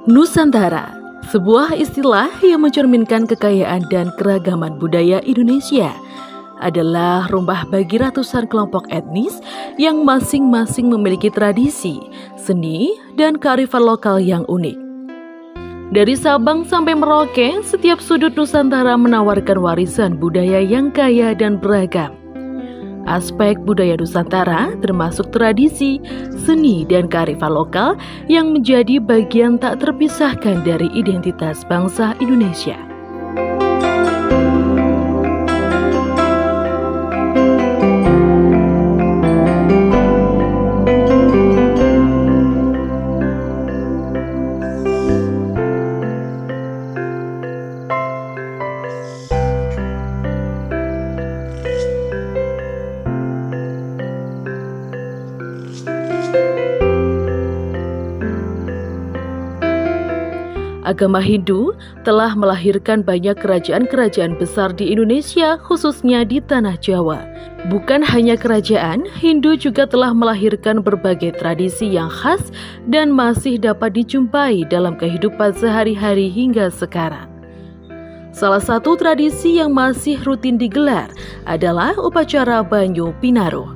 Nusantara, sebuah istilah yang mencerminkan kekayaan dan keragaman budaya Indonesia, adalah rumah bagi ratusan kelompok etnis yang masing-masing memiliki tradisi, seni, dan kearifan lokal yang unik. Dari Sabang sampai Merauke, setiap sudut Nusantara menawarkan warisan budaya yang kaya dan beragam. Aspek budaya Nusantara termasuk tradisi, seni, dan kearifan lokal yang menjadi bagian tak terpisahkan dari identitas bangsa Indonesia. Agama Hindu telah melahirkan banyak kerajaan-kerajaan besar di Indonesia, khususnya di Tanah Jawa. Bukan hanya kerajaan, Hindu juga telah melahirkan berbagai tradisi yang khas dan masih dapat dijumpai dalam kehidupan sehari-hari hingga sekarang. Salah satu tradisi yang masih rutin digelar adalah upacara Banyu Pinaruh.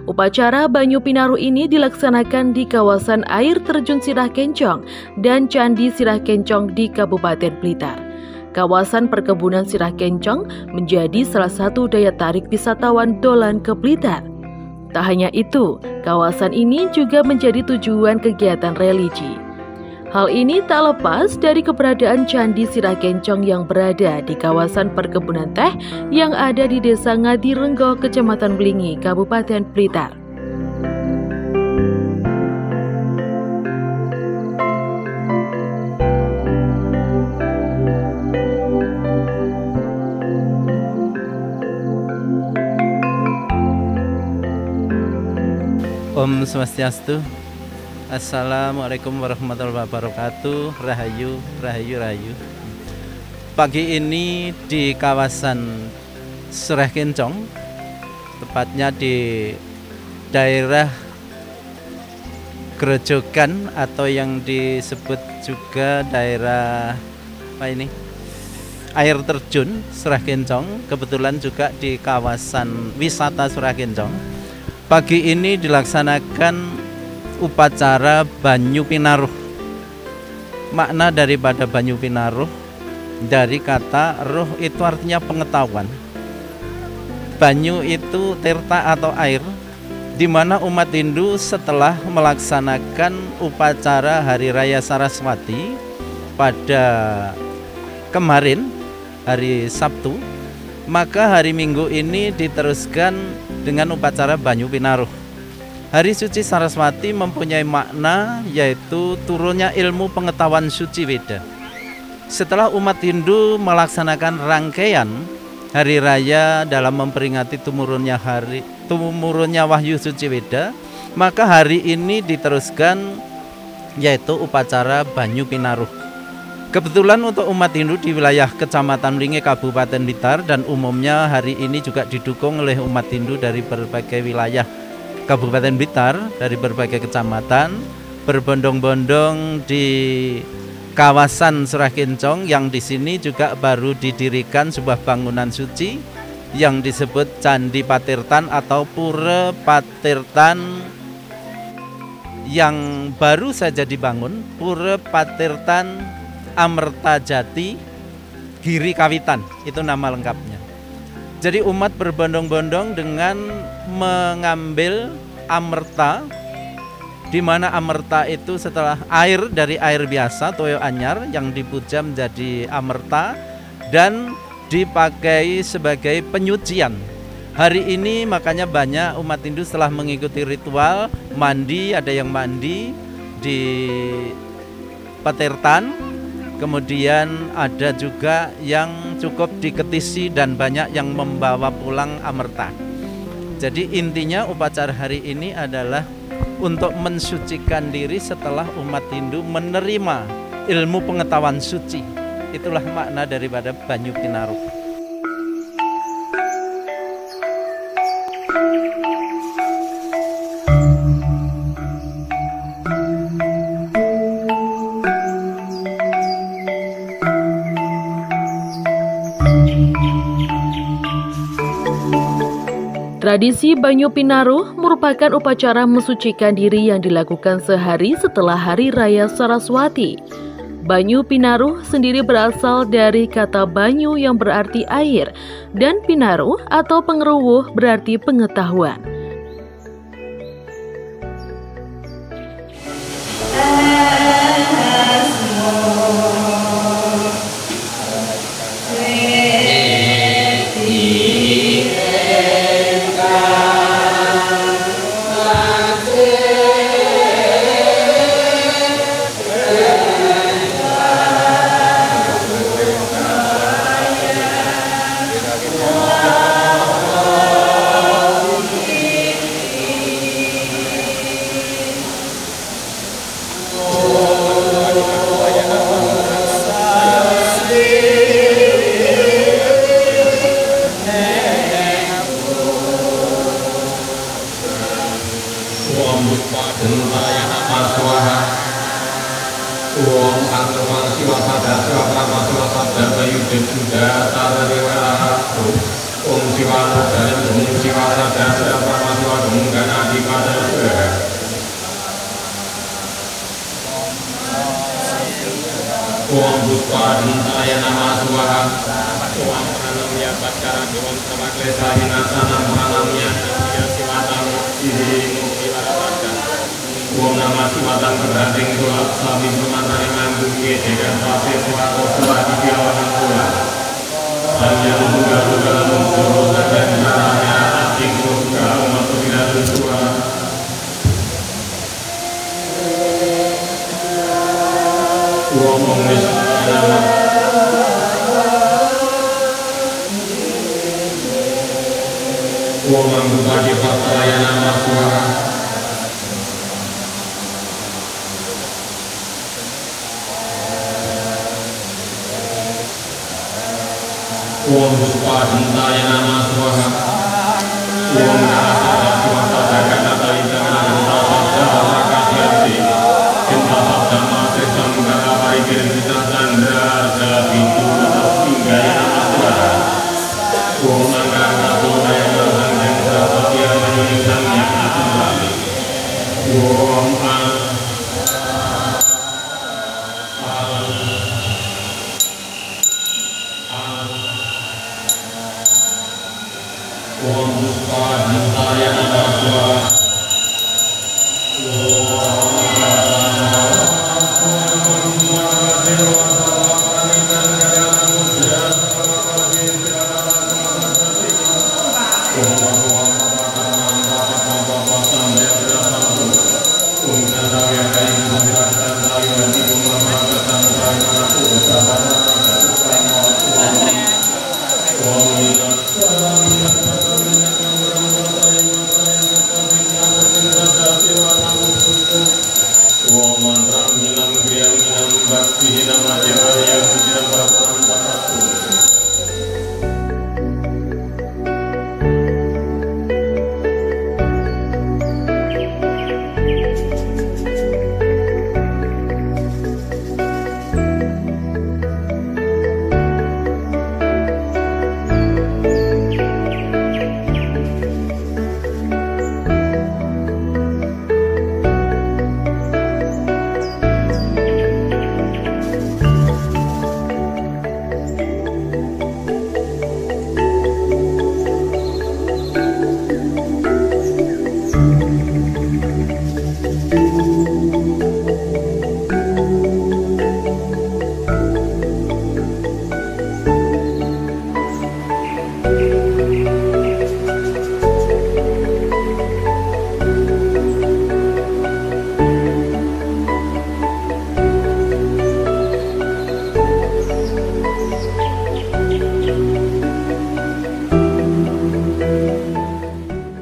Upacara Banyu Pinaruh ini dilaksanakan di kawasan air terjun Sirah Kencong dan Candi Sirah Kencong di Kabupaten Blitar. Kawasan perkebunan Sirah Kencong menjadi salah satu daya tarik wisatawan dolan ke Blitar. Tak hanya itu, kawasan ini juga menjadi tujuan kegiatan religi. Hal ini tak lepas dari keberadaan Candi Sirah Kencong yang berada di kawasan perkebunan teh yang ada di Desa Ngadirenggo, Kecamatan Blingi, Kabupaten Blitar. Om Swastiastu. Assalamualaikum warahmatullahi wabarakatuh. Rahayu, rahayu, rahayu. Pagi ini di kawasan Sirah Kencong, tepatnya di daerah Grojogan atau yang disebut juga daerah air terjun Sirah Kencong, kebetulan juga di kawasan wisata Sirah Kencong. Pagi ini dilaksanakan upacara Banyu Pinaruh. Makna daripada Banyu Pinaruh dari kata ruh itu artinya pengetahuan. Banyu itu tirta atau air, di mana umat Hindu setelah melaksanakan upacara Hari Raya Saraswati pada kemarin hari Sabtu, maka hari Minggu ini diteruskan dengan upacara Banyu Pinaruh. Hari suci Saraswati mempunyai makna yaitu turunnya ilmu pengetahuan suci Weda. Setelah umat Hindu melaksanakan rangkaian hari raya dalam memperingati tumurunnya wahyu suci Weda, maka hari ini diteruskan yaitu upacara Banyu Pinaruh. Kebetulan untuk umat Hindu di wilayah Kecamatan Blingi, Kabupaten Blitar, dan umumnya hari ini juga didukung oleh umat Hindu dari berbagai wilayah Kabupaten Blitar, dari berbagai kecamatan, berbondong-bondong di kawasan Sirah Kencong, yang di sini juga baru didirikan sebuah bangunan suci yang disebut Candi Patirtan atau Pura Patirtan yang baru saja dibangun, Pura Patirtan Amerta Jati Giri Kawitan, itu nama lengkapnya. Jadi umat berbondong-bondong dengan mengambil amerta, di mana amerta itu setelah air dari air biasa toyo anyar yang dipuja menjadi amerta dan dipakai sebagai penyucian. Hari ini makanya banyak umat Hindu setelah mengikuti ritual mandi, ada yang mandi di Patirtan. Kemudian ada juga yang cukup diketisi dan banyak yang membawa pulang amerta. Jadi intinya upacara hari ini adalah untuk mensucikan diri setelah umat Hindu menerima ilmu pengetahuan suci. Itulah makna daripada Banyu Pinaruh. Tradisi Banyu Pinaruh merupakan upacara mensucikan diri yang dilakukan sehari setelah Hari Raya Saraswati. Banyu Pinaruh sendiri berasal dari kata banyu yang berarti air dan pinaruh atau pengeruwuh berarti pengetahuan. Om Puspa Dintaya Nama Swaha Om Pranamya Pacara Dewan Samaklesa Hinasanam Pranamya Nitya Sivatam Sihi Mukti Arabaka Om Nama Sivatam Berhating Doa Sami Sumantani Mangguke Degan Pase Swako Swah Dibiawahan Pula Sanjang Buga Buga Muncul Dan Naranya Ating Surga Umat Pemina Lusua Om Bupati Patraya Nama Swaha Om Puspa Dintaya Nama Swaha Om Narasada Siwata Jaganata Indana Genta Sabda Rakasiati Genta Sabda Mase Samgara Parikir Gita Chandra Arja Bintu Atas Pinggaya Nama Swaha Om Nangka Bodaya Nangka Jendra Satya Menyulisan Yang Aturami Om Om Puspa Dintaya Nama Swaha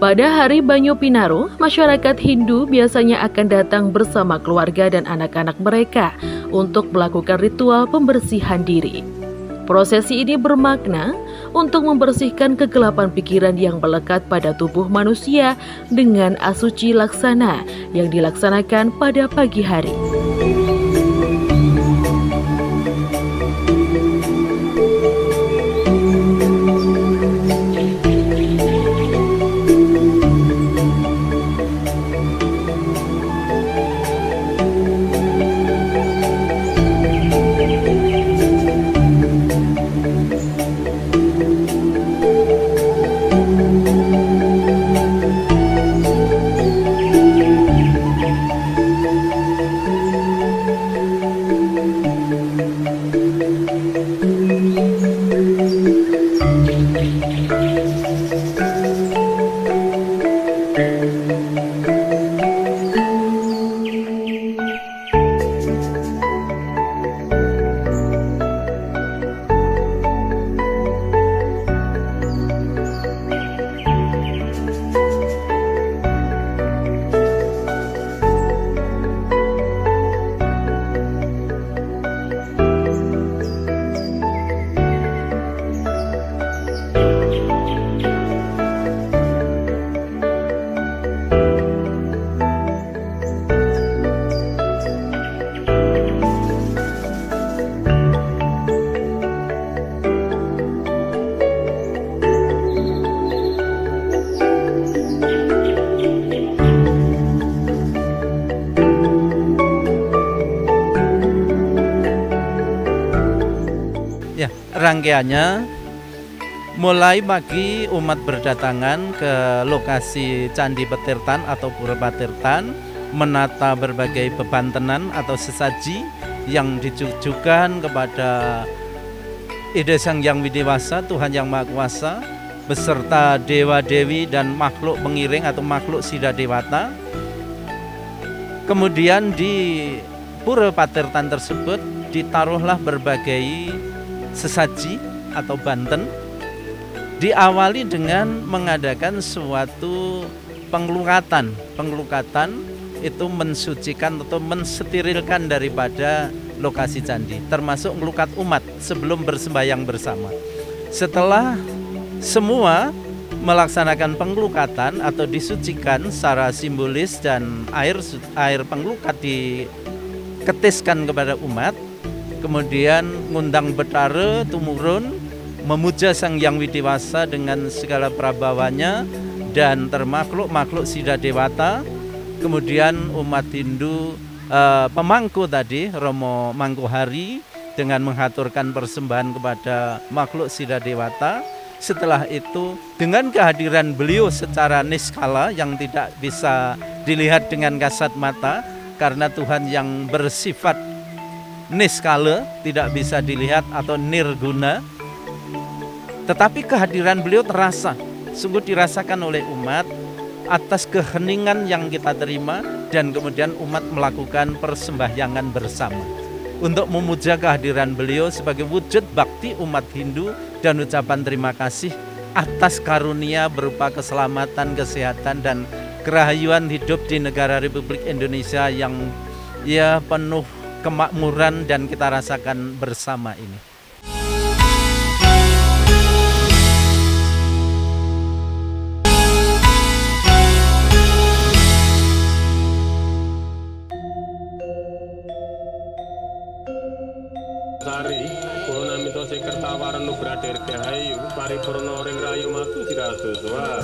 Pada hari Banyu Pinaruh, masyarakat Hindu biasanya akan datang bersama keluarga dan anak-anak mereka untuk melakukan ritual pembersihan diri. Prosesi ini bermakna untuk membersihkan kegelapan pikiran yang melekat pada tubuh manusia dengan asuci laksana yang dilaksanakan pada pagi hari. rangkaiannya mulai pagi umat berdatangan ke lokasi Candi Petirtan atau Pura Patirtan, menata berbagai bebantenan atau sesaji yang ditujukan kepada Ida Sang Hyang Widewasa, Tuhan Yang Maha Kuasa, beserta dewa-dewi dan makhluk pengiring atau makhluk Siddha Dewata. Kemudian di Pura Patirtan tersebut ditaruhlah berbagai sesaji atau banten, diawali dengan mengadakan suatu pengelukatan. Pengelukatan itu mensucikan atau mensterilkan daripada lokasi candi, termasuk ngelukat umat sebelum bersembahyang bersama. Setelah semua melaksanakan pengelukatan atau disucikan secara simbolis dan air pengelukat diketiskan kepada umat, kemudian ngundang Betara tumurun memuja Sang Hyang Widewasa dengan segala prabawanya dan termakhluk-makhluk Siddha Dewata. Kemudian umat Hindu pemangku tadi Romo Mangkuhari dengan menghaturkan persembahan kepada makhluk Siddha Dewata. Setelah itu dengan kehadiran beliau secara niskala yang tidak bisa dilihat dengan kasat mata karena Tuhan yang bersifat niskala, tidak bisa dilihat atau nirguna, tetapi kehadiran beliau terasa, sungguh dirasakan oleh umat atas keheningan yang kita terima, dan kemudian umat melakukan persembahyangan bersama untuk memuja kehadiran beliau sebagai wujud bakti umat Hindu dan ucapan terima kasih atas karunia berupa keselamatan, kesehatan, dan kerahayuan hidup di negara Republik Indonesia yang penuh kemakmuran dan kita rasakan bersama ini. Sari, kula namita Kertawaran Nugradir Rahayu, paripurna ring rayu matu sirasuswa.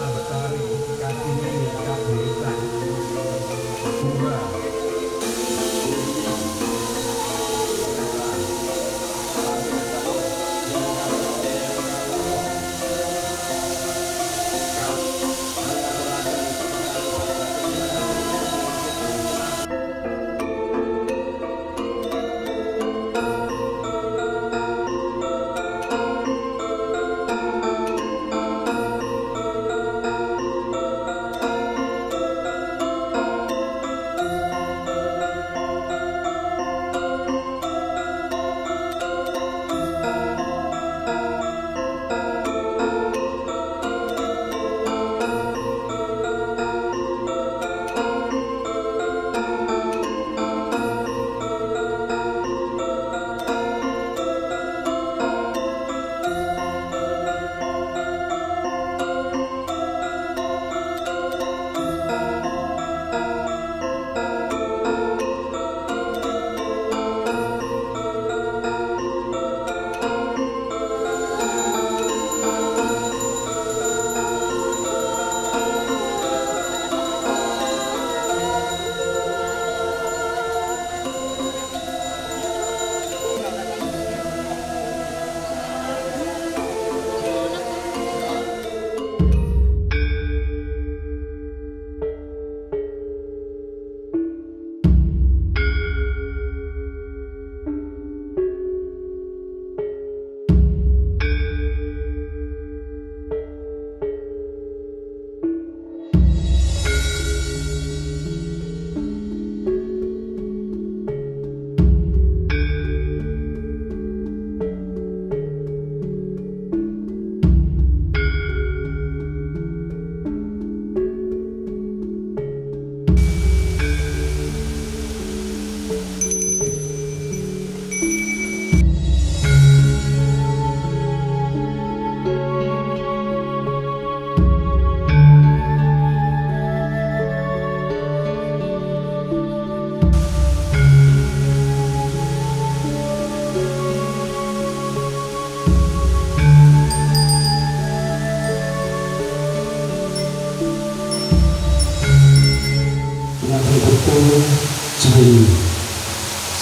Cahayu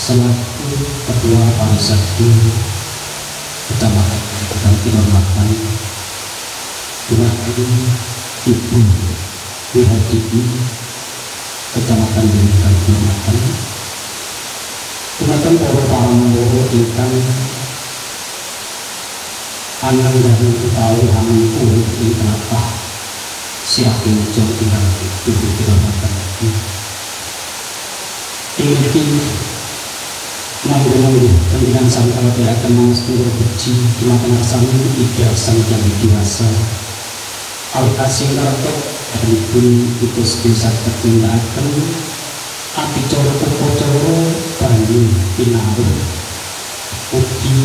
selaku ketua Parisadu Utama dihormatkan Dumateng Ibu Wihadiwi Kecamatan Bintang dihormatkan Dumateng para paramura ingkang anang dan utawi hamil urip ing tlatah Siakinjong ingkang dihormatkan Inggih mangga-mangga panjenengan sami kalebetaken mangus pungkur beji dumateng asami Ida Sang Hyang Widi-Wasa awit-asing karetok dipun utus ing saged nindakaken adicara upacara banyu pinaruh ugi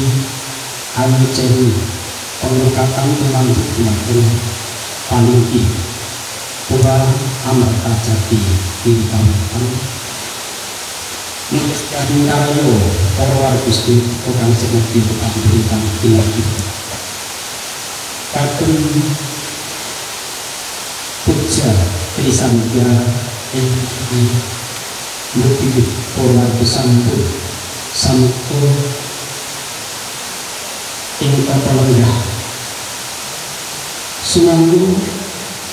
anyeceni pengungkapan tumantuk dumateng paninggi pura amarta jati ingkang Mustahin karayo para wargusti kang semukti panguripan kinarti kagem puja trisangga ing mugi para wargusambut sampo ing kapalenggah sumangga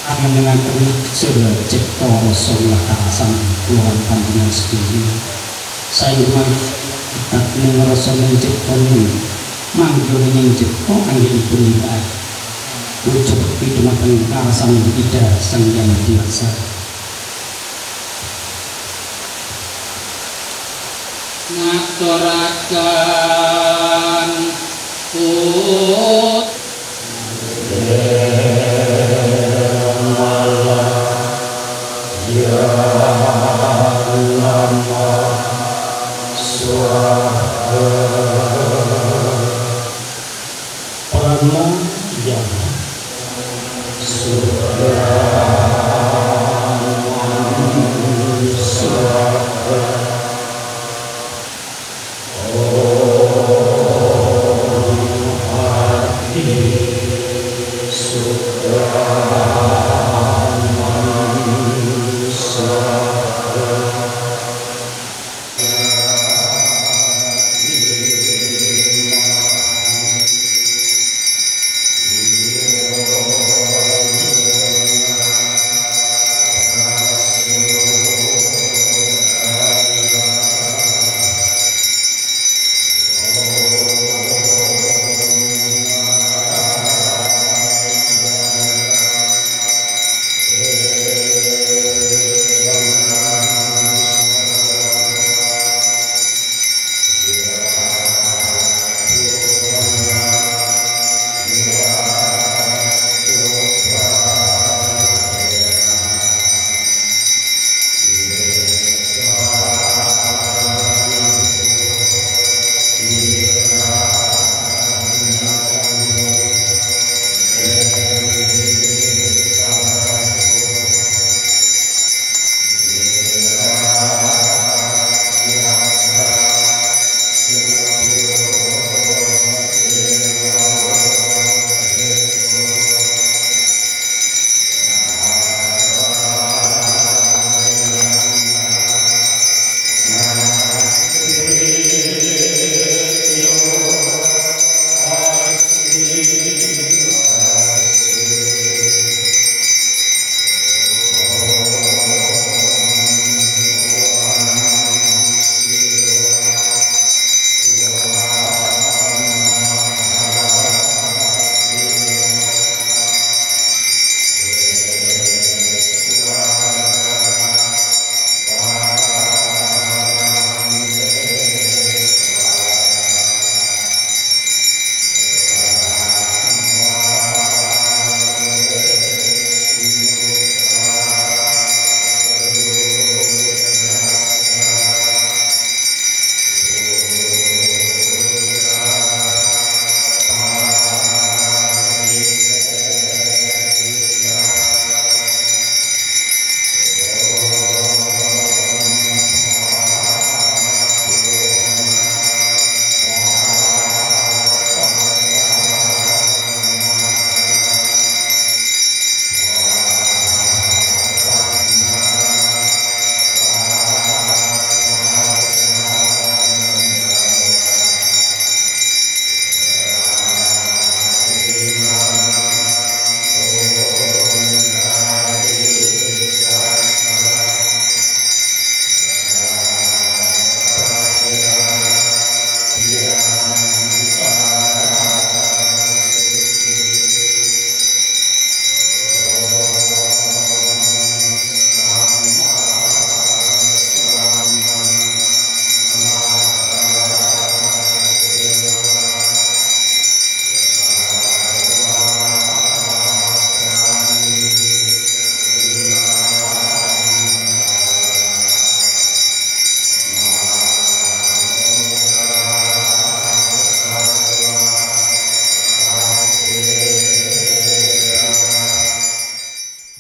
angen-angen sira cipta rasa lakarasan kulawan panjenengan sedaya saya tak ngerasa mencipta manggil mencipta anggilipun ibadah wujud dumateng karasan Ida Sang Hyang Widi-Wasa ngaturaken put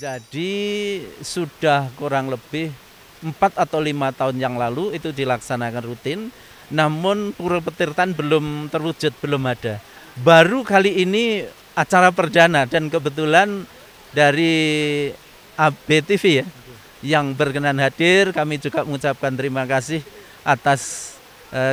Jadi sudah kurang lebih 4 atau 5 tahun yang lalu itu dilaksanakan rutin, namun Pura Petirtan belum terwujud, belum ada. Baru kali ini acara perdana dan kebetulan dari ABTV ya yang berkenan hadir, kami juga mengucapkan terima kasih atas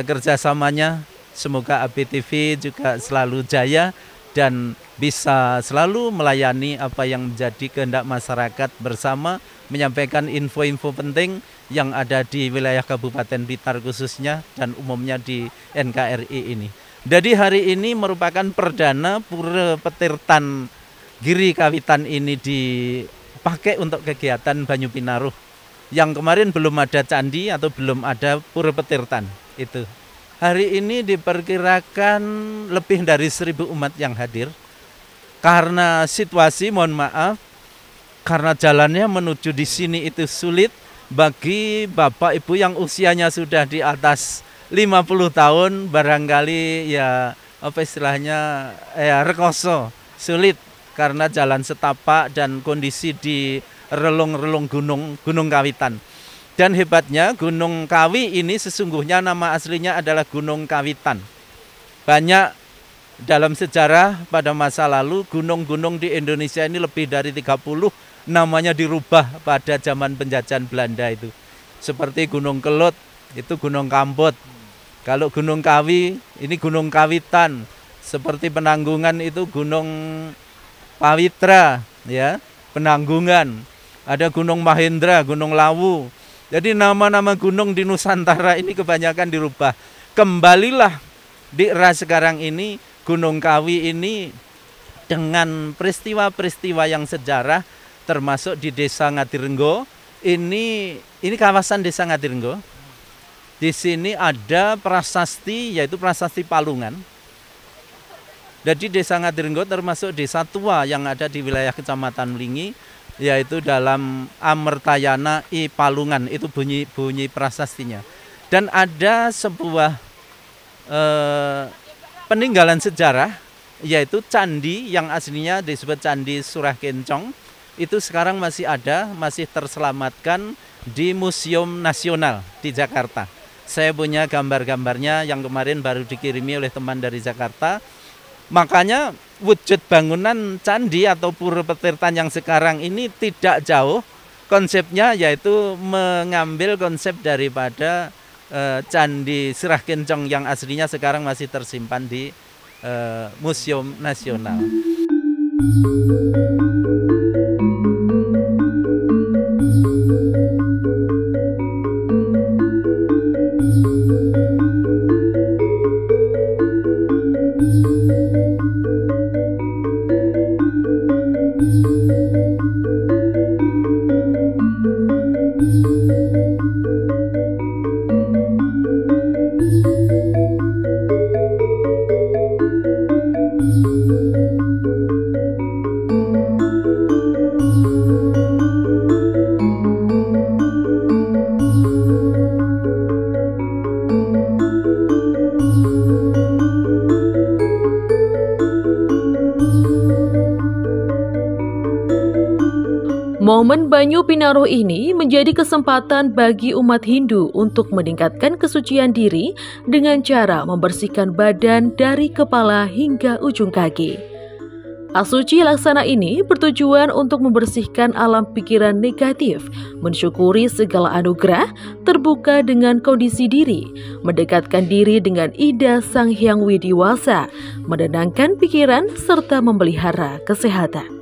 kerjasamanya. Semoga ABTV juga selalu jaya dan bisa selalu melayani apa yang menjadi kehendak masyarakat bersama, menyampaikan info-info penting yang ada di wilayah Kabupaten Blitar khususnya dan umumnya di NKRI ini. Jadi hari ini merupakan perdana Pura Petirtan Giri Kawitan ini dipakai untuk kegiatan Banyu Pinaruh. Yang kemarin belum ada candi atau belum ada Pura Petirtan itu. Hari ini diperkirakan lebih dari 1.000 umat yang hadir. Karena situasi, mohon maaf, karena jalannya menuju di sini itu sulit bagi bapak ibu yang usianya sudah di atas 50 tahun, barangkali ya apa istilahnya ya rekoso, sulit karena jalan setapak dan kondisi di relung-relung Gunung Kawitan. Dan hebatnya Gunung Kawi ini sesungguhnya nama aslinya adalah Gunung Kawitan. Banyak dalam sejarah pada masa lalu gunung-gunung di Indonesia ini lebih dari 30 namanya dirubah pada zaman penjajahan Belanda itu. Seperti Gunung Kelut itu Gunung Kambot. Kalau Gunung Kawi ini Gunung Kawitan. Seperti Penanggungan itu Gunung Pawitra ya, Penanggungan. Ada Gunung Mahendra, Gunung Lawu. Jadi nama-nama gunung di Nusantara ini kebanyakan dirubah. Kembalilah di era sekarang ini Gunung Kawi ini dengan peristiwa-peristiwa yang sejarah termasuk di Desa Ngadirenggo. Ini kawasan Desa Ngadirenggo. Di sini ada prasasti yaitu prasasti Palungan. Jadi Desa Ngadirenggo termasuk desa tua yang ada di wilayah Kecamatan Mlingi, yaitu dalam Amertayana I Palungan, itu bunyi prasastinya. Dan ada sebuah peninggalan sejarah yaitu candi yang aslinya disebut Candi Surah Kencong, itu sekarang masih ada, masih terselamatkan di Museum Nasional di Jakarta. Saya punya gambar-gambarnya yang kemarin baru dikirimi oleh teman dari Jakarta. Makanya wujud bangunan candi atau Pura Petirtan yang sekarang ini tidak jauh konsepnya, yaitu mengambil konsep daripada Candi Surah Kencong yang aslinya sekarang masih tersimpan di Museum Nasional. Momen Banyu Pinaruh ini menjadi kesempatan bagi umat Hindu untuk meningkatkan kesucian diri dengan cara membersihkan badan dari kepala hingga ujung kaki. Asuci laksana ini bertujuan untuk membersihkan alam pikiran negatif, mensyukuri segala anugerah, terbuka dengan kondisi diri, mendekatkan diri dengan Ida Sang Hyang Widiwasa, menenangkan pikiran, serta memelihara kesehatan.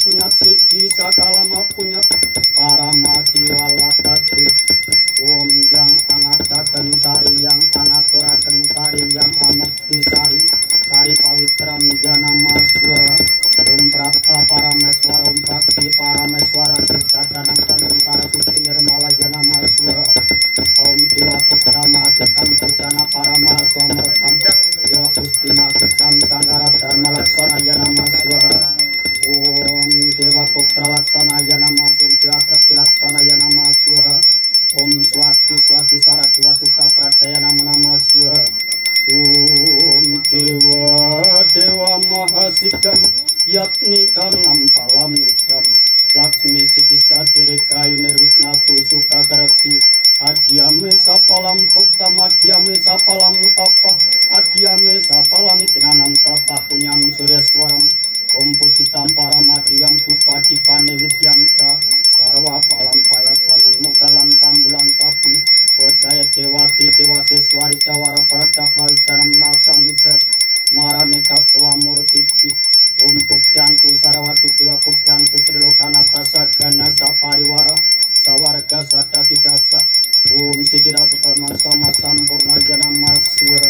punyat sidi sakala mapunyat paramasiwalatati Om yang angataken sari yang angaturaken sari yang amukti sari sari pawitram janamaswa Om prapta parameswara Om prakti parameswara siddhatanangkan sarasuti nirmala janamaswa Om dewa puktama atikam pucana paramaswa mertam ya ustima atikam sanggara dharma laksana janamaswa Om dewa putra laksana janamaswa Om dewa trepi laksana janamaswa Om swati swati saradwa suka pradaya nama swa Om dewa mahasidam yatni kanam palam nidam Laksmi sikisa direkayu nirwiknatu suka karati Adiame sapalam puktam adiame sapalam tapah Adiame sapalam jenanam tatah punyam sureswaram Om pujitam paramadiwam dupadi pane widyam ca Sarwa palam payacanan mukalam tambulan sapi Bocaya dewati dewaseswari cawara pada prawijanam nasam set Marane katwa murtipi Om bukyantu sarawatu dewa bukyantu trilokanata sagana sapariwara Sawarga sadasi dasa Om sidiratu taman sama sampurna janamaswa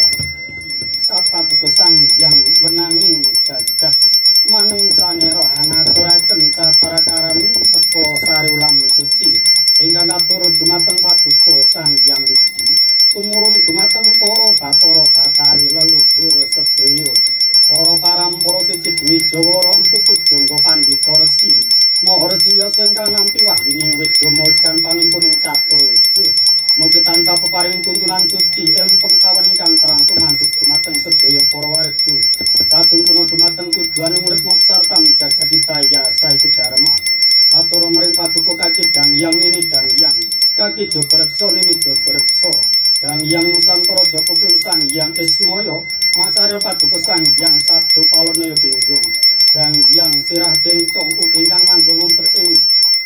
Sapatu kesang yang menanging jagat manungsane rohana aturaken saparakaran seko sari ulam suci ingkang katurun dumateng paduka Sang Hyang Widi tumurun dumateng para bathara batari leluhur sedaya para parampara siji Dwijawara Empu Pujangga Pandhita Resi Maha Resi Wyasa ingkang nampi wahyuning Weda mawikan panimpuning catur Weda mugi tansah peparing tuntunan suci ilmu pengetahuan ingkang terang tumantuk dumateng sedaya para warga katuntuna dumateng tujuane murid moksartam jagaditaya saiki dharma katura mring paduka kaki dangyang nini dangyang kaki jogreksa nini jogreksa dangyang nusantara japukul Sang Hyang Ismaya macarya paduka Sang Hyang sabdo palana genggung dangyang sirah dencong ugi ingkang manggon wonten ing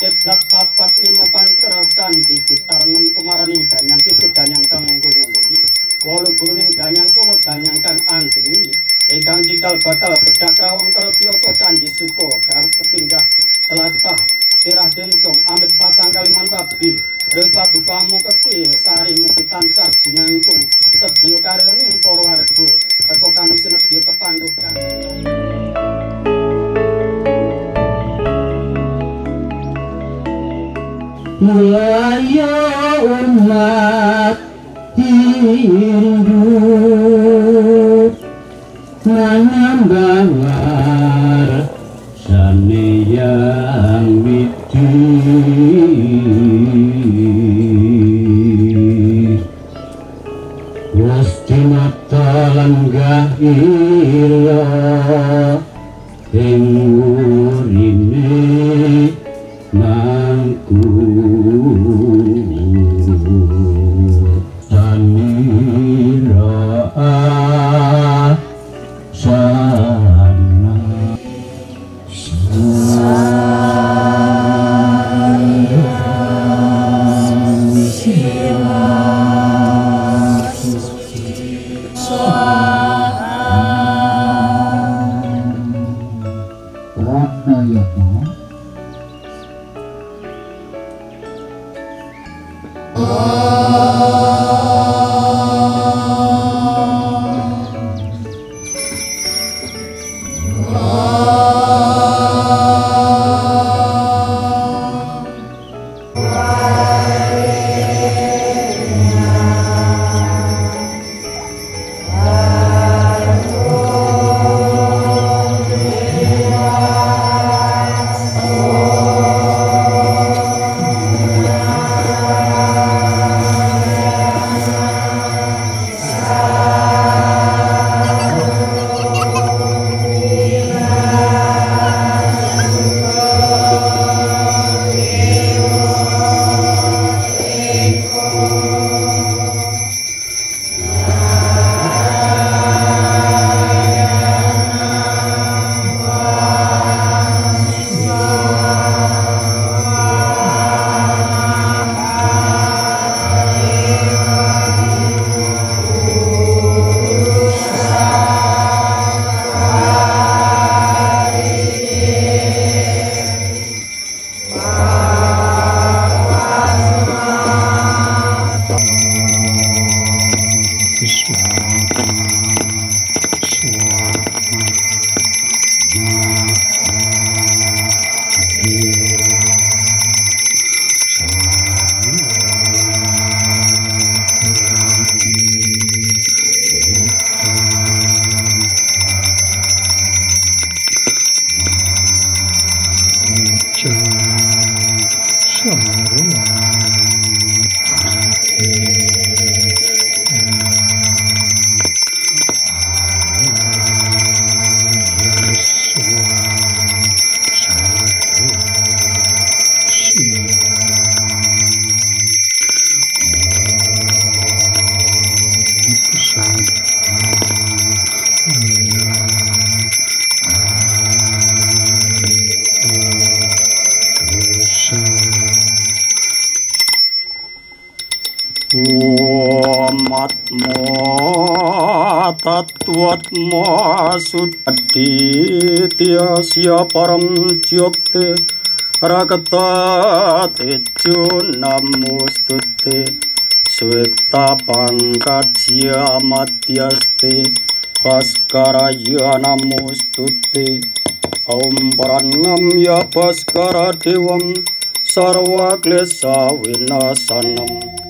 kiblat papat lima pancer candi gitar 6 kumaraning danyang pitu danyang kang mungkung-mungkungi 8 guruning danyang sumet danyang kang andeni ingkang cikal bakal bedak rawang kertiyasa candi suko garut sepindah telatah sirah dencong amit pasang kalimantabi ril paduka muketi sari mugi tansah jinangkung sedya karyaning para warga teka kang sinedya kepanggukan Mulaya umat Hindu menambah sane yang widi Gusti mata langgah ira ing urine mangku sanira sana Tatwatma sudaditya param jyote rakata tejo namostute swekta pangkajya madhyaste bhaskaraya namostute om paranam ya bhaskara devam sarva klesa vinasanam.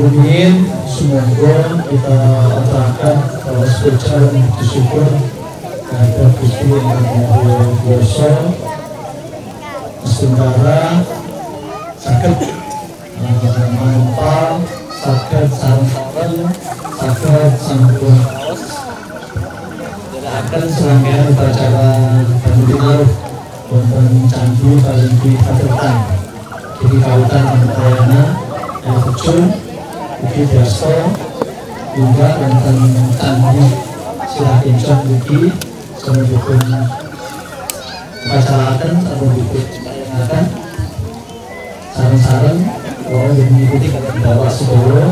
Amin. Semoga kita aturkan bahwa puja dan bersyukur kepada Gusti Yang Maha Kuasa sementara sakit mental, sakit sarang-sarang, sakit sangkut akan serangkaian upacara Bandinaruh wonten Candi Palenggi Padepokan jadi kautan Antarayana Terjun Ugi Biasto hingga wonten Candi Sirakencong Ugi sampun upacaraaken sampun dipunparingaken sareng-sareng bahwa yang mengikuti kalian bawa sedaya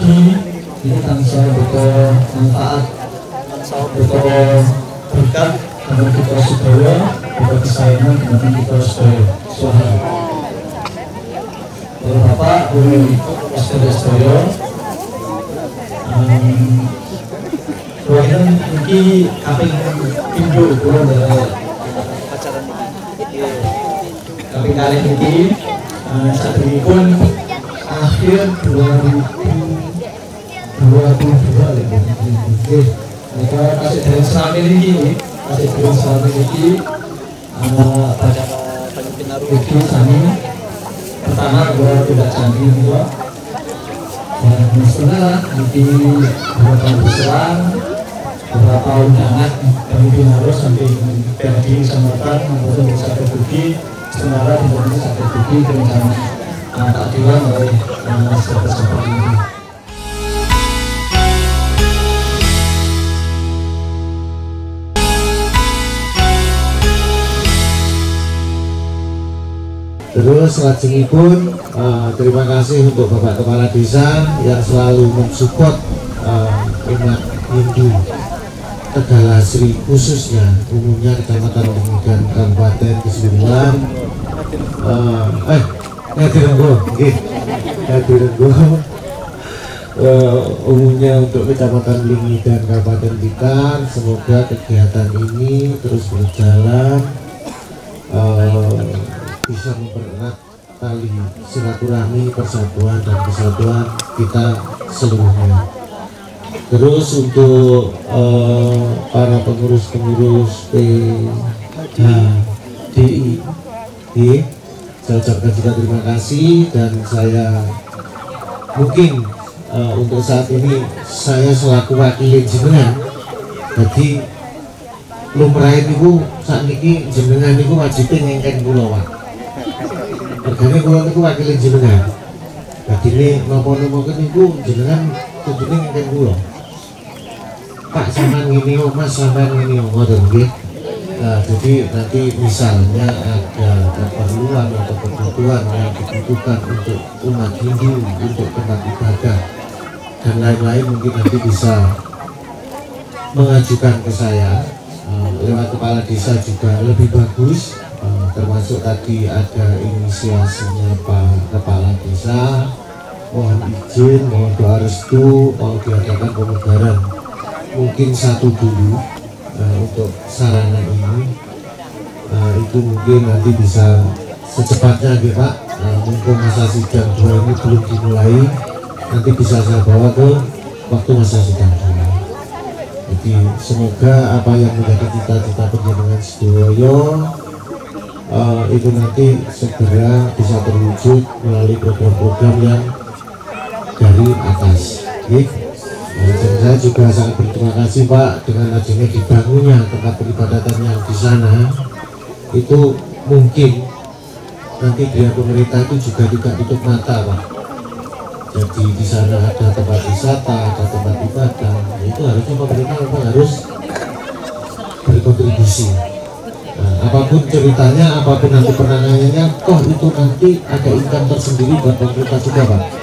ini tansah beto manfaat beto berkat kalian kita sedaya beto kesayangan kalian kita sedaya suara Bapak Ibu sedaya Kemudian ini kaping pindu kurang dari acara kaping kali ini saat ini pun akhir 2022 lebih. Mereka kasih dari selama ini kasih dari selama ini pada Bukti Sani pertama gua tidak canggih juga. Dan setelah nanti beberapa berselang beberapa undangan kami harus sampai pergi samatan maupun bisa terbukti sementara tidak bisa terbukti dengan keadilan oleh sahabat-sahabat ini. Terus selanjutnya terima kasih untuk Bapak Kepala Desa yang selalu mensupport umat Hindu Tegalasri khususnya umumnya Kecamatan dan Kabupaten keseluruhan. Direnggo umumnya untuk Kecamatan Lingi dan Kabupaten Blitar. Semoga kegiatan ini terus berjalan, bisa mempererat tali silaturahmi, persatuan dan kesatuan kita seluruhnya. Terus untuk para pengurus-pengurus PHDI, saya ucapkan juga terima kasih, dan saya mungkin untuk saat ini saya selaku wakil jenengan, jadi lumrah niku saat ini jenengan niku wajib ngengken kula Pak. Regane kula niku wakil jenengan. Jadi ini napa-napa niku jenengan kudune ngengken kula. Pak sampean ngene kok Mas, sampean ngene kok ngoten nggih. Jadi nanti misalnya ada keperluan atau kebutuhan yang dibutuhkan untuk umat Hindu, untuk tempat ibadah dan lain-lain, mungkin nanti bisa mengajukan ke saya lewat kepala desa juga lebih bagus, termasuk tadi ada inisiasinya Pak Kepala Desa, mohon izin, mohon doa restu, mau diadakan pemugaran mungkin satu dulu untuk sarana ini, itu mungkin nanti bisa secepatnya gitu Pak, mumpung masa sidang 2 ini belum dimulai, nanti bisa saya bawa ke waktu masa sidang 2. Jadi semoga apa yang menjadi cita-cita penjenengan sedoyo itu nanti segera bisa terwujud melalui program-program yang dari atas. Dan saya juga sangat berterima kasih Pak, dengan adanya dibangunnya tempat peribadatan yang di sana, itu mungkin nanti biar pemerintah itu juga tidak tutup mata Pak. Jadi di sana ada tempat wisata, ada tempat ibadah, itu harusnya pemerintah memang harus berkontribusi. Apapun ceritanya, apapun nanti penanganannya, toh itu nanti ada income tersendiri buat pemerintah juga Pak.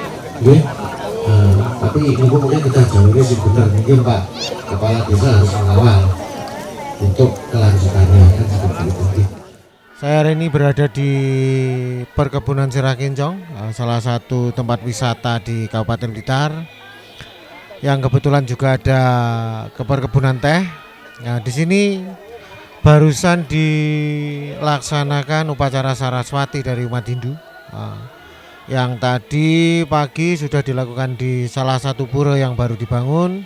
Tapi ini mungkin kita jawabnya sih benar, mungkin Pak Kepala Desa harus mengawal untuk kelanjutannya, kan seperti itu. Saya hari ini berada di Perkebunan Sirah Kincong, salah satu tempat wisata di Kabupaten Blitar, yang kebetulan juga ada keperkebunan teh. Nah, di sini barusan dilaksanakan upacara Saraswati dari umat Hindu. Yang tadi pagi sudah dilakukan di salah satu pura yang baru dibangun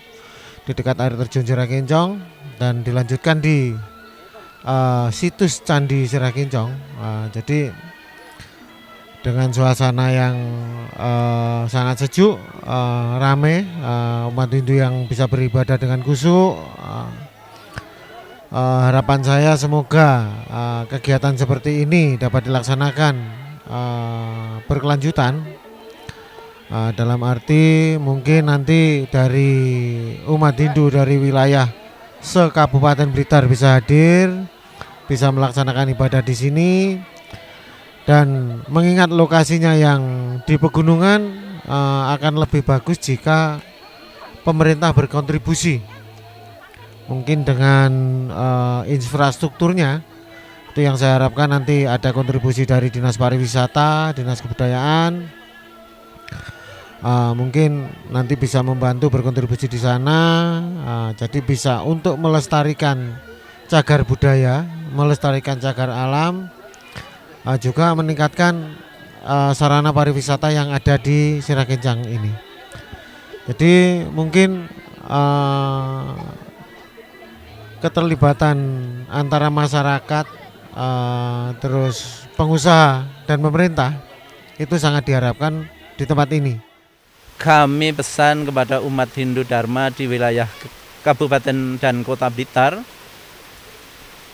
di dekat air terjun Sirah Kincong, dan dilanjutkan di situs Candi Sirah Kincong. Jadi dengan suasana yang sangat sejuk, rame, umat Hindu yang bisa beribadah dengan khusyuk. Harapan saya semoga kegiatan seperti ini dapat dilaksanakan berkelanjutan, dalam arti mungkin nanti dari umat Hindu dari wilayah se-Kabupaten Blitar bisa hadir, bisa melaksanakan ibadah di sini, dan mengingat lokasinya yang di pegunungan, akan lebih bagus jika pemerintah berkontribusi, mungkin dengan infrastrukturnya. Itu yang saya harapkan, nanti ada kontribusi dari Dinas Pariwisata, Dinas Kebudayaan, mungkin nanti bisa membantu berkontribusi di sana. Jadi bisa untuk melestarikan cagar budaya, melestarikan cagar alam, juga meningkatkan sarana pariwisata yang ada di Sirah Kincong ini. Jadi mungkin keterlibatan antara masyarakat, terus pengusaha dan pemerintah itu sangat diharapkan di tempat ini. Kami pesan kepada umat Hindu Dharma di wilayah Kabupaten dan Kota Blitar,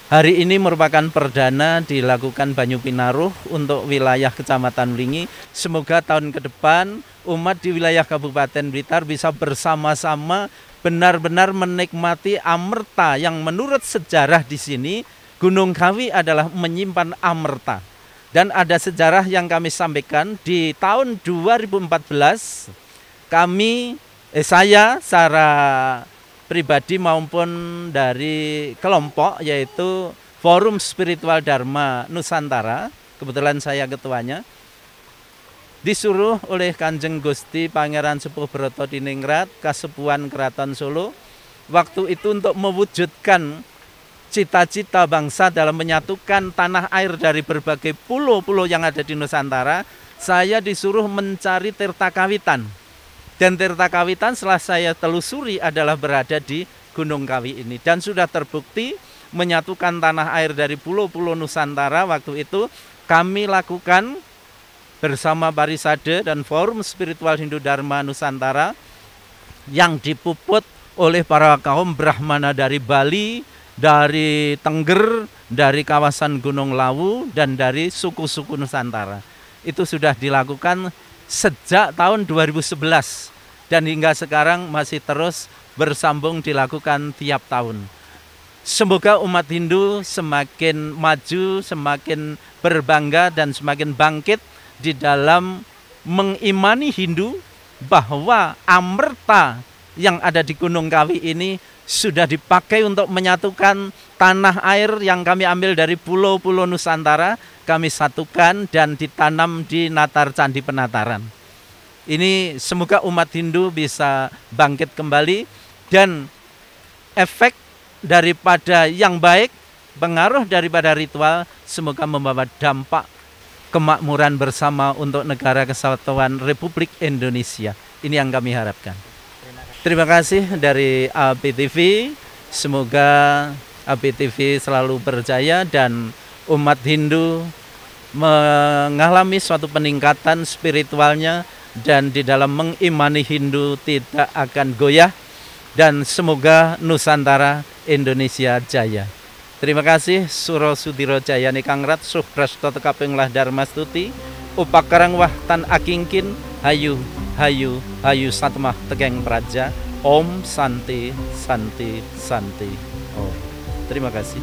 hari ini merupakan perdana dilakukan Banyu Pinaruh untuk wilayah Kecamatan Lingi. Semoga tahun ke depan umat di wilayah Kabupaten Blitar bisa bersama-sama benar-benar menikmati amerta yang menurut sejarah di sini Gunung Kawi adalah menyimpan amerta. Dan ada sejarah yang kami sampaikan di tahun 2014, saya secara pribadi maupun dari kelompok, yaitu Forum Spiritual Dharma Nusantara, kebetulan saya ketuanya, disuruh oleh Kanjeng Gusti Pangeran Sepuh Bratodiningrat Kasepuhan Keraton Solo waktu itu untuk mewujudkan cita-cita bangsa dalam menyatukan tanah air dari berbagai pulau-pulau yang ada di Nusantara. Saya disuruh mencari tirta kawitan, dan tirta kawitan setelah saya telusuri adalah berada di Gunung Kawi ini, dan sudah terbukti menyatukan tanah air dari pulau-pulau Nusantara. Waktu itu kami lakukan bersama Parisade dan Forum Spiritual Hindu Dharma Nusantara yang dipuput oleh para kaum Brahmana dari Bali, dari Tengger, dari kawasan Gunung Lawu, dan dari suku-suku Nusantara. Itu sudah dilakukan sejak tahun 2011 dan hingga sekarang masih terus bersambung dilakukan tiap tahun. Semoga umat Hindu semakin maju, semakin berbangga dan semakin bangkit di dalam mengimani Hindu bahwa amerta yang ada di Gunung Kawi ini sudah dipakai untuk menyatukan tanah air yang kami ambil dari pulau-pulau Nusantara, kami satukan dan ditanam di Natar Candi Penataran. Ini semoga umat Hindu bisa bangkit kembali dan efek daripada yang baik, pengaruh daripada ritual semoga membawa dampak kemakmuran bersama untuk Negara Kesatuan Republik Indonesia. Ini yang kami harapkan. Terima kasih dari APTV. Semoga APTV selalu berjaya dan umat Hindu mengalami suatu peningkatan spiritualnya dan di dalam mengimani Hindu tidak akan goyah, dan semoga Nusantara Indonesia jaya. Terima kasih. Suro Sudiro Jayani Kangrat Suh Prasto Tekaping Lah Dharma Stuti Upakarang Wah Tan Akingkin Hayu Hayu Hayu Satmah Tegeng Praja. Om Santi Santi Santi Om. Terima kasih.